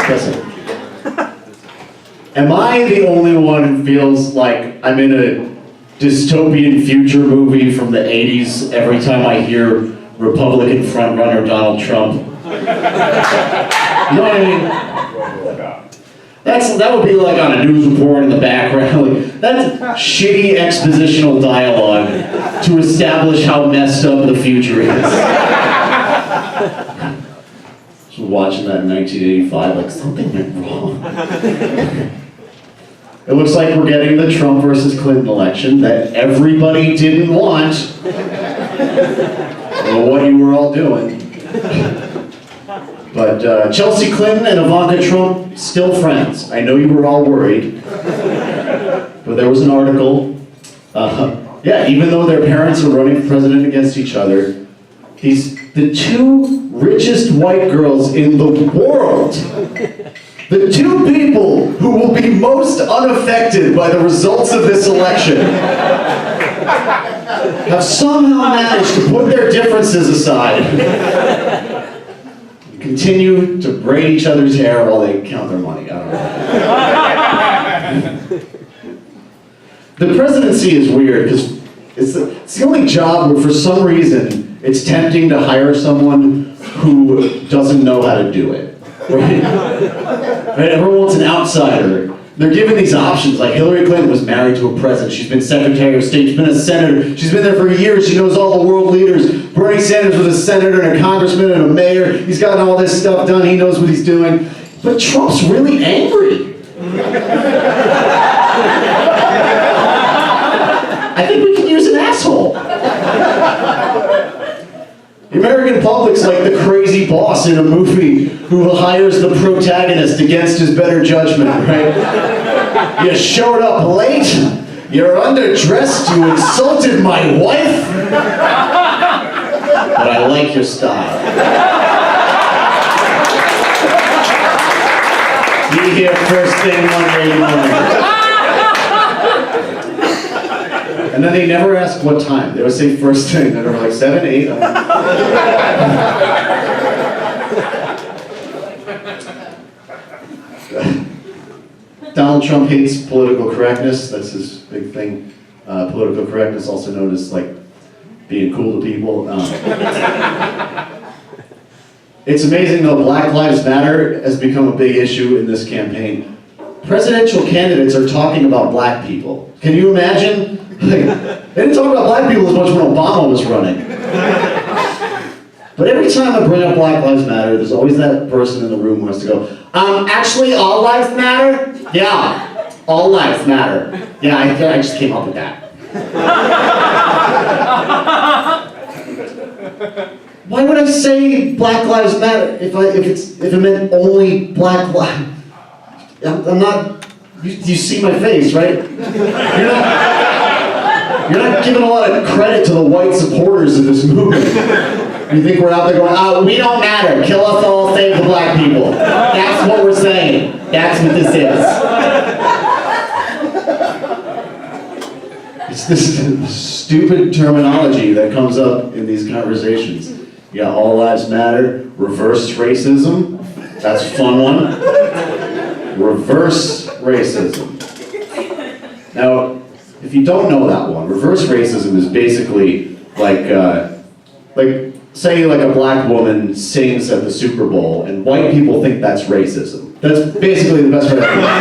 Guessing. Am I the only one who feels like I'm in a dystopian future movie from the 80s every time I hear Republican frontrunner Donald Trump? You know what I mean? That would be like on a news report in the background. Like, that's shitty expositional dialogue to establish how messed up the future is. I was watching that in 1985, like something went wrong. It looks like we're getting the Trump versus Clinton election that everybody didn't want. Well, what you were all doing. But Chelsea Clinton and Ivanka Trump, still friends. I know you were all worried. But there was an article. Yeah, even though their parents are running for president against each other, the two richest white girls in the world, the two people who will be most unaffected by the results of this election, have somehow managed to put their differences aside and continue to braid each other's hair while they count their money. I don't know. The presidency is weird because it's the only job where for some reason it's tempting to hire someone who doesn't know how to do it. Right? Right? Everyone wants an outsider. They're given these options, like Hillary Clinton was married to a president, she's been Secretary of State, she's been a senator, she's been there for years, she knows all the world leaders. Bernie Sanders was a senator and a congressman and a mayor, he's gotten all this stuff done, he knows what he's doing. But Trump's really angry. I think we could use an asshole. The American public's like the crazy boss in a movie who hires the protagonist against his better judgment, right? You showed up late, you're underdressed, you insulted my wife, but I like your style. Be here first thing Monday morning. And then they never ask what time. They would say first thing, and they're like 7, 8. Donald Trump hates political correctness. That's his big thing. Political correctness, also known as like being cool to people. It's amazing though, Black Lives Matter has become a big issue in this campaign. Presidential candidates are talking about black people. Can you imagine? Like, they didn't talk about black people as much when Obama was running. But every time I bring up Black Lives Matter, there's always that person in the room who has to go, actually all lives matter? Yeah, all lives matter. Yeah, I just came up with that. Why would I say Black Lives Matter if it meant only black lives? I'm not, you see my face, right? You're not giving a lot of credit to the white supporters of this movement. You think we're out there going, we don't matter, kill us all, save the black people. That's what we're saying. That's what this is. It's this stupid terminology that comes up in these conversations. You got all lives matter, reverse racism. That's a fun one. Reverse racism. Now, if you don't know that one, reverse racism is basically like say like a black woman sings at the Super Bowl and white people think that's racism. That's basically the best way to describe it.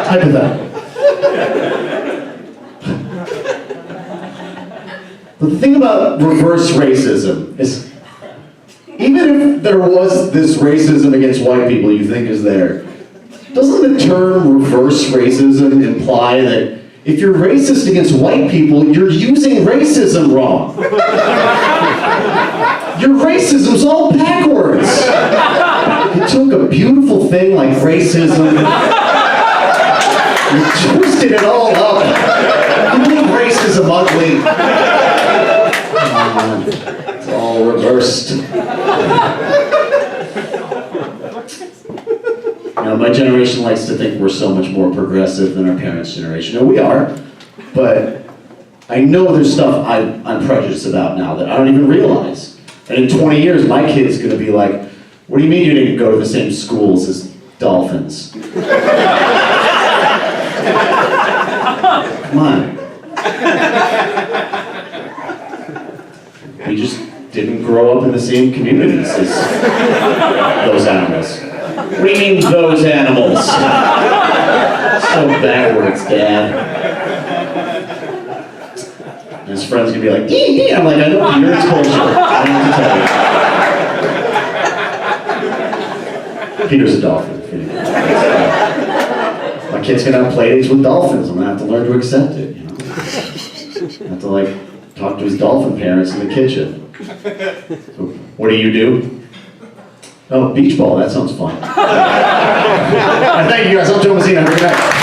Hypothetical. But the thing about reverse racism is, even if there was this racism against white people you think is there, doesn't the term reverse racism imply that if you're racist against white people, you're using racism wrong? Your racism's all backwards. You took a beautiful thing like racism, you twisted it all up, you made racism ugly. It's all reversed. You know, my generation likes to think we're so much more progressive than our parents' generation. And we are, but I know there's stuff I'm prejudiced about now that I don't even realize. And in 20 years, my kid's gonna be like, what do you mean you didn't go to the same schools as Dolphins? Come on. We just didn't grow up in the same communities as those animals. What do you mean, those animals? So backwards, Dad. And his friend's gonna be like, ee. I'm like, I know Peter, it's culture. I don't have to tell you. Peter's a dolphin. My kid's gonna have play dates with dolphins. I'm gonna have to learn to accept it, you know? I have to like talk to his dolphin parents in the kitchen. So, what do you do? Oh, beach ball, that sounds fun. Thank you guys, I'm Joe Messina, have a good night.